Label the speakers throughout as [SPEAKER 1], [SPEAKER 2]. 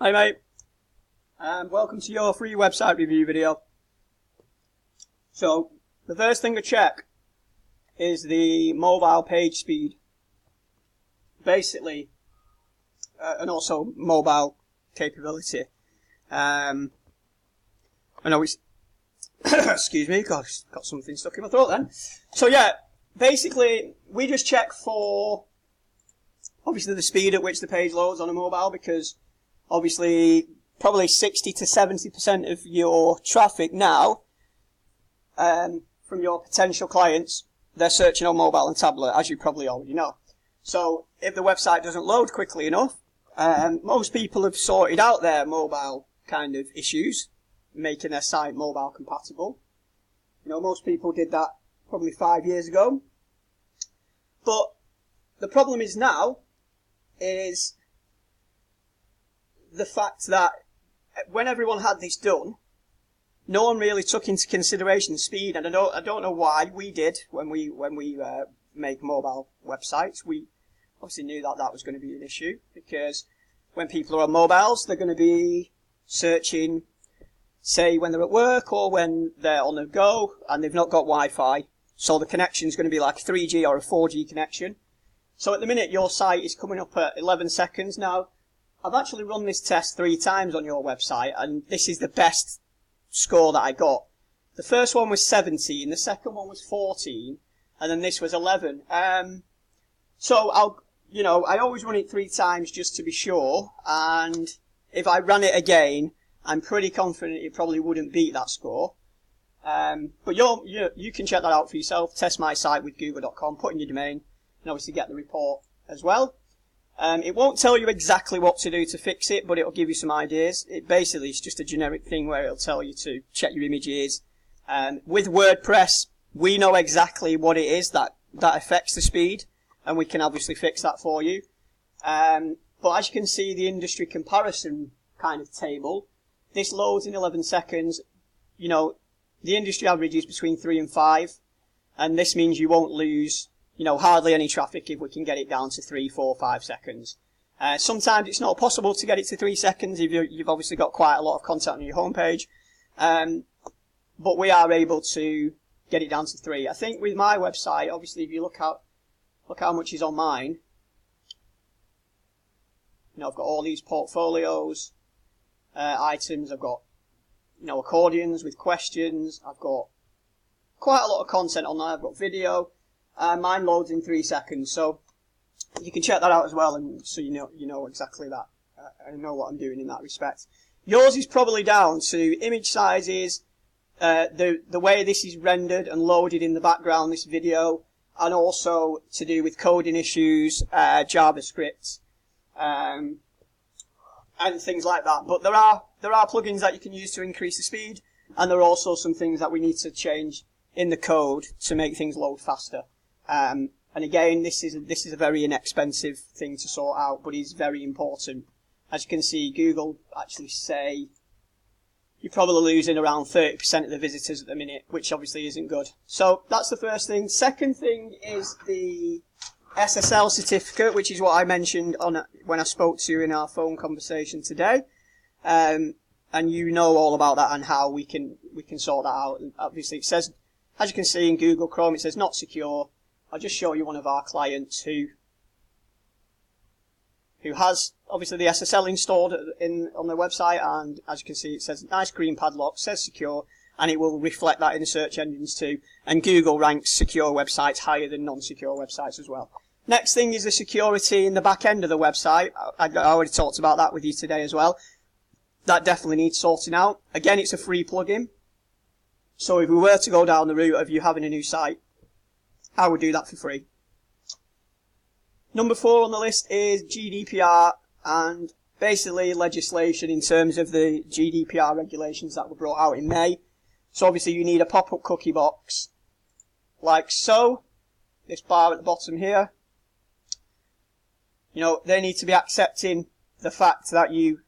[SPEAKER 1] Hi mate, welcome to your free website review video. So, the first thing to check is the mobile page speed. Basically, and also mobile capability. I know it's, excuse me, got something stuck in my throat then. So yeah, basically, we just check for, obviously the speed at which the page loads on a mobile, because obviously, probably 60 to 70% of your traffic now, from your potential clients, they're searching on mobile and tablet, as you probably already know. So, if the website doesn't load quickly enough, most people have sorted out their mobile kind of issues, making their site mobile compatible. You know, most people did that probably 5 years ago. But the problem is now, is the fact that when everyone had this done, no one really took into consideration speed, and I don't know why. We did when we make mobile websites. We obviously knew that was going to be an issue, because when people are on mobiles, they're going to be searching, say when they're at work or when they're on the go and they've not got Wi-Fi, so the connection's going to be like a 3G or a 4G connection. So at the minute your site is coming up at 11 seconds now. I've actually run this test 3 times on your website, and this is the best score that I got. The first one was 17, the second one was 14, and then this was 11. So I always run it 3 times just to be sure, and if I ran it again, I'm pretty confident it probably wouldn't beat that score. But you can check that out for yourself. Test my site with google.com, put in your domain, and obviously get the report as well. It won't tell you exactly what to do to fix it, but it'll give you some ideas. It basically is just a generic thing where it'll tell you to check your images. With WordPress, we know exactly what it is that affects the speed, and we can obviously fix that for you. But as you can see, the industry comparison kind of table, this loads in 11 seconds. You know, the industry average is between 3 and 5, and this means you won't lose hardly any traffic if we can get it down to 3, 4, 5 seconds. Sometimes it's not possible to get it to 3 seconds if you've obviously got quite a lot of content on your homepage. But we are able to get it down to 3. I think with my website, obviously, if you look how much is on mine. I've got all these portfolios, items. I've got, accordions with questions. I've got quite a lot of content on there. I've got video. Mine loads in 3 seconds, so you can check that out as well, and so you know exactly that. I know what I'm doing in that respect. Yours is probably down to image sizes, the way this is rendered and loaded in the background, this video, and also to do with coding issues, JavaScript, and things like that. But there are plugins that you can use to increase the speed, and there are also some things that we need to change in the code to make things load faster. And again, this is a very inexpensive thing to sort out, but is very important. As you can see, Google actually say you're probably losing around 30% of the visitors at the minute, which obviously isn't good. So that's the first thing. Second thing is the SSL certificate, which is what I mentioned when I spoke to you in our phone conversation today. And you know all about that and how we can sort that out. And obviously, it says, as you can see in Google Chrome, it says not secure. I'll just show you one of our clients who has obviously the SSL installed on their website, and as you can see, it says nice green padlock, says secure, and it will reflect that in the search engines too. And Google ranks secure websites higher than non-secure websites as well. Next thing is the security in the back end of the website. I already talked about that with you today as well. That definitely needs sorting out. Again, it's a free plugin. So if we were to go down the route of you having a new site, I would do that for free. Number 4 on the list is GDPR, and basically legislation in terms of the GDPR regulations that were brought out in May. So obviously you need a pop-up cookie box, like so. This bar at the bottom here. They need to be accepting the fact that you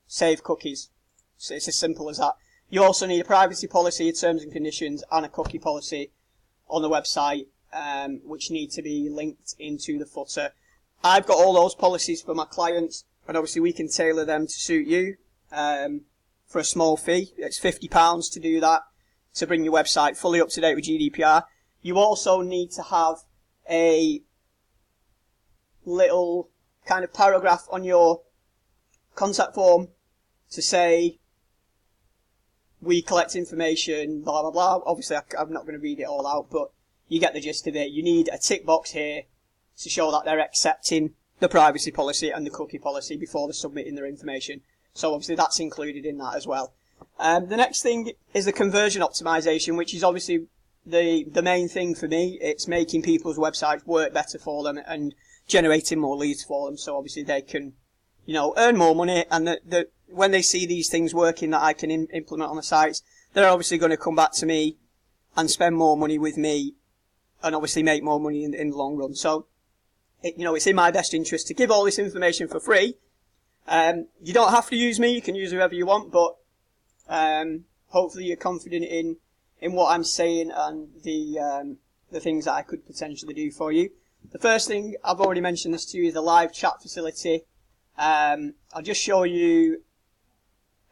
[SPEAKER 1] save cookies. So it's as simple as that. You also need a privacy policy, terms and conditions, and a cookie policy on the website, which need to be linked into the footer. I've got all those policies for my clients. and obviously we can tailor them to suit you for a small fee. It's £50 to do that, to bring your website fully up to date with GDPR. You also need to have a little kind of paragraph on your contact form to say, we collect information, blah, blah, blah. Obviously, I'm not going to read it all out, but you get the gist of it. You need a tick box here to show that they're accepting the privacy policy and the cookie policy before they're submitting their information. So obviously that's included in that as well. The next thing is the conversion optimization, which is obviously the main thing for me. It's making people's websites work better for them and generating more leads for them, so obviously they can, earn more money, and when they see these things working that I can implement on the sites, they're obviously going to come back to me and spend more money with me, and obviously make more money in the long run. So, it's in my best interest to give all this information for free. You don't have to use me; you can use whoever you want, but hopefully you're confident in what I'm saying and the things that I could potentially do for you. The first thing, I've already mentioned this to you, is the live chat facility. I'll just show you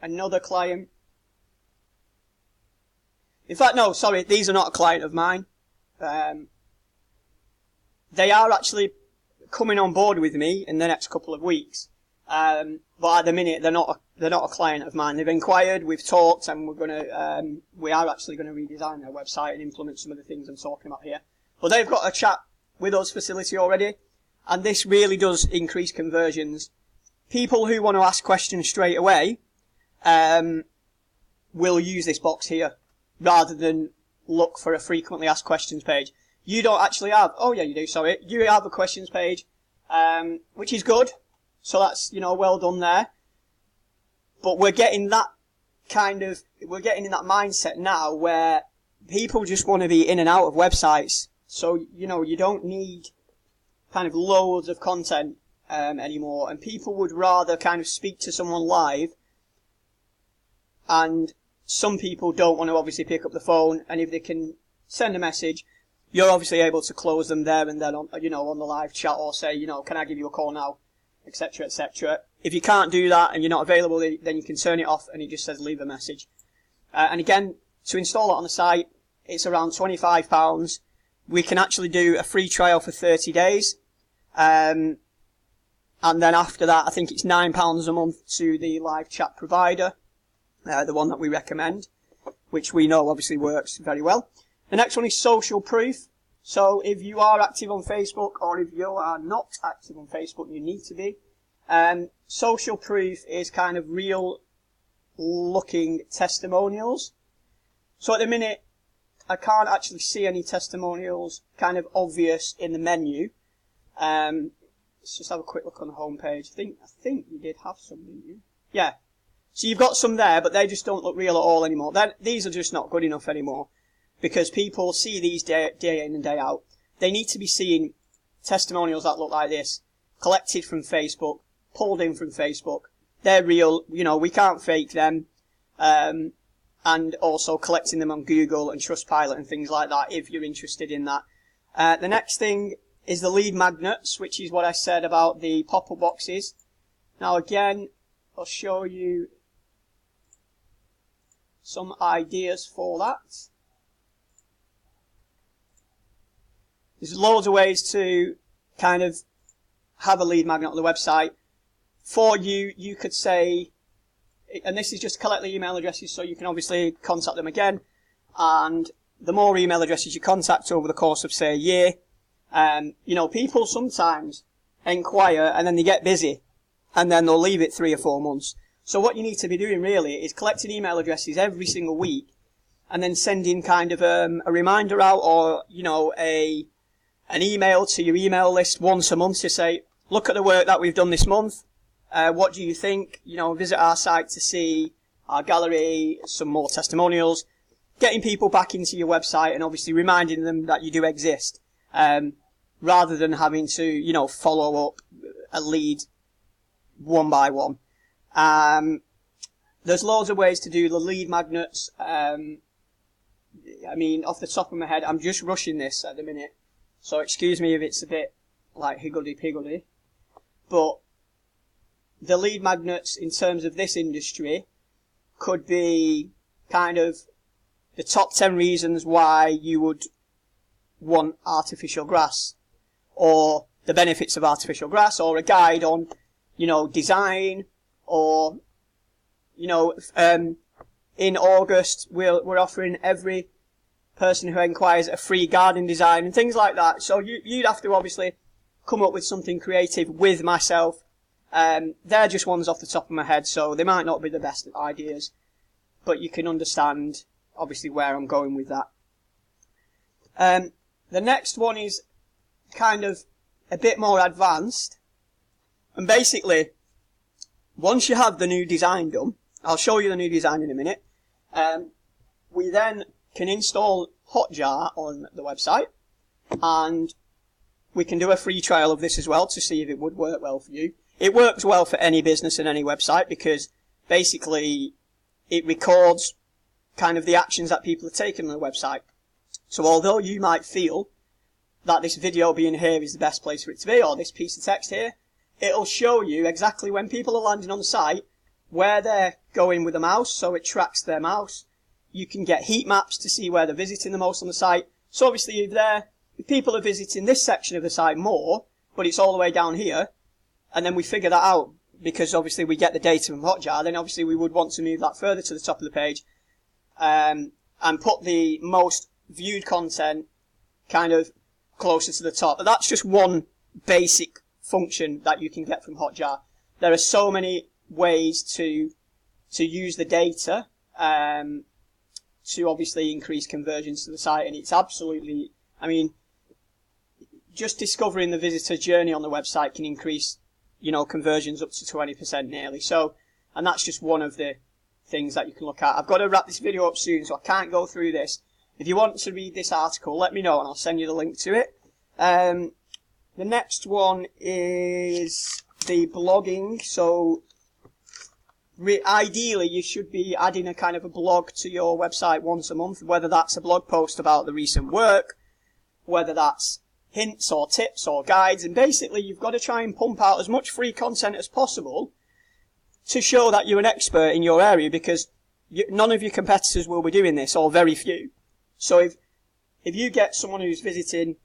[SPEAKER 1] another client. In fact, no, sorry, these are not a client of mine. They are actually coming on board with me in the next couple of weeks. But at the minute, they're not a client of mine. They've inquired, we've talked, and we are actually going to redesign their website and implement some of the things I'm talking about here. But they've got a chat with us facility already, and this really does increase conversions. People who want to ask questions straight away will use this box here rather than look for a frequently asked questions page. You don't actually have, oh yeah you do, sorry, you have a questions page, which is good, so that's, well done there. But we're getting in that mindset now where people just want to be in and out of websites. So, you don't need kind of loads of content anymore, and people would rather kind of speak to someone live, and some people don't want to obviously pick up the phone, and if they can send a message, you're obviously able to close them there and then on the live chat, or say, can I give you a call now, etc., etc. If you can't do that and you're not available, then you can turn it off and it just says leave a message. And again, to install it on the site, it's around £25. We can actually do a free trial for 30 days. And then after that, I think it's £9 a month to the live chat provider, the one that we recommend, which we know obviously works very well. The next one is social proof. So if you are active on Facebook, or if you are not active on Facebook, you need to be. Social proof is kind of real looking testimonials. So at the minute, I can't actually see any testimonials kind of obvious in the menu. Let's just have a quick look on the home page. I think you did have some, didn't you? Yeah. So you've got some there, but they just don't look real at all anymore. These are just not good enough anymore, because people see these day in and day out. They need to be seeing testimonials that look like this, collected from Facebook, pulled in from Facebook. They're real, we can't fake them. And also collecting them on Google and Trustpilot and things like that, if you're interested in that. The next thing is the lead magnets, which is what I said about the pop-up boxes. Now again, I'll show you some ideas for that. There's loads of ways to kind of have a lead magnet on the website. For you, you could say, and this is just collect the email addresses so you can obviously contact them again. And the more email addresses you contact over the course of, say, a year, people sometimes inquire and then they get busy and then they'll leave it 3 or 4 months. So what you need to be doing really is collecting email addresses every single week and then sending kind of a reminder out, or, an email to your email list once a month to say, look at the work that we've done this month. What do you think? Visit our site to see our gallery, some more testimonials, getting people back into your website and obviously reminding them that you do exist, rather than having to, follow up a lead one by one. There's loads of ways to do the lead magnets. Off the top of my head, I'm just rushing this at the minute, so excuse me if it's a bit like higgledy-piggledy, but the lead magnets in terms of this industry could be kind of the top 10 reasons why you would want artificial grass, or the benefits of artificial grass, or a guide on, design, or, in August we're offering every person who inquires a free garden design and things like that. So you'd have to obviously come up with something creative with myself. They're just ones off the top of my head, so they might not be the best ideas, but you can understand obviously where I'm going with that. The next one is kind of a bit more advanced, and basically once you have the new design done, I'll show you the new design in a minute, we then can install Hotjar on the website, and we can do a free trial of this as well to see if it would work well for you. It works well for any business and any website because basically it records kind of the actions that people are taking on the website. So although you might feel that this video being here is the best place for it to be, or this piece of text here, it'll show you exactly when people are landing on the site, where they're going with the mouse, so it tracks their mouse. You can get heat maps to see where they're visiting the most on the site. So obviously if people are visiting this section of the site more, but it's all the way down here, and then we figure that out because obviously we get the data from Hotjar, then obviously we would want to move that further to the top of the page, and put the most viewed content kind of closer to the top. But that's just one basic function that you can get from Hotjar. There are so many ways to use the data to obviously increase conversions to the site, and it's absolutely, just discovering the visitor journey on the website can increase, conversions up to 20% nearly. So, and that's just one of the things that you can look at. I've got to wrap this video up soon, so I can't go through this. If you want to read this article, let me know and I'll send you the link to it. The next one is the blogging. So ideally you should be adding a kind of a blog to your website once a month, whether that's a blog post about the recent work, whether that's hints or tips or guides, and basically you've got to try and pump out as much free content as possible to show that you're an expert in your area, because none of your competitors will be doing this, or very few. So if you get someone who's visiting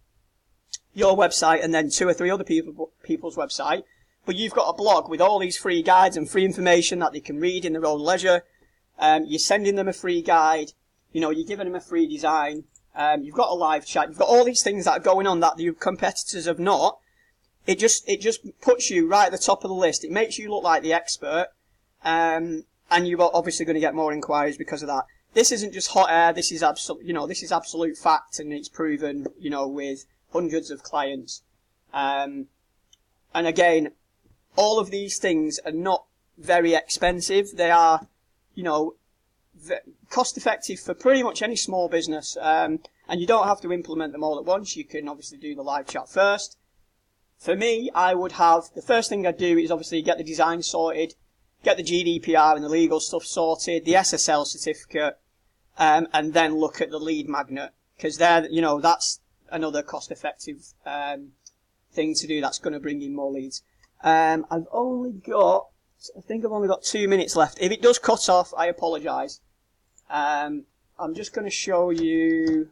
[SPEAKER 1] your website and then 2 or 3 other people's website, but you've got a blog with all these free guides and free information that they can read in their own leisure, you're sending them a free guide, you're giving them a free design, you've got a live chat, you've got all these things that are going on that your competitors have not. It just puts you right at the top of the list. It makes you look like the expert, and you're obviously going to get more inquiries because of that. This isn't just hot air. This is this is absolute fact, and it's proven, with hundreds of clients. And again, all of these things are not very expensive. They are, cost effective for pretty much any small business. And you don't have to implement them all at once. You can obviously do the live chat first. For me, the first thing I'd do is obviously get the design sorted, get the GDPR and the legal stuff sorted, the SSL certificate, and then look at the lead magnet, because that's another cost-effective thing to do. That's going to bring in more leads. I think I've only got 2 minutes left. If it does cut off, I apologise. I'm just going to show you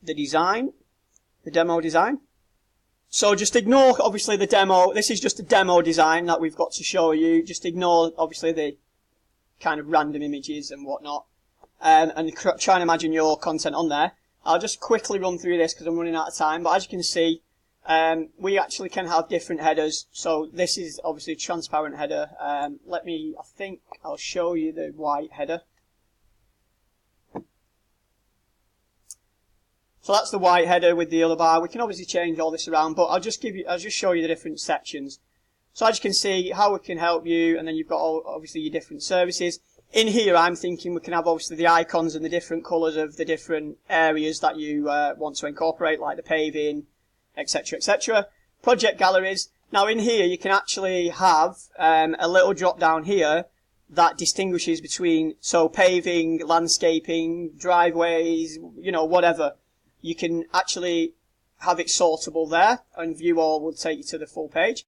[SPEAKER 1] the design. The demo design. So just ignore, obviously, the demo. This is just a demo design that we've got to show you. Just ignore, obviously, the kind of random images and whatnot. And try and imagine your content on there. I'll just quickly run through this because I'm running out of time. But as you can see, we actually can have different headers. So this is obviously a transparent header. I think I'll show you the white header. So that's the white header with the yellow bar. We can obviously change all this around, but I'll just show you the different sections. So as you can see, how we can help you, and then you've got obviously your different services. In here, I'm thinking we can have obviously the icons and the different colours of the different areas that you want to incorporate, like the paving, etc., etc. Project galleries. Now in here, you can actually have a little drop down here that distinguishes between, so paving, landscaping, driveways, whatever. You can actually have it sortable there, and view all will take you to the full page.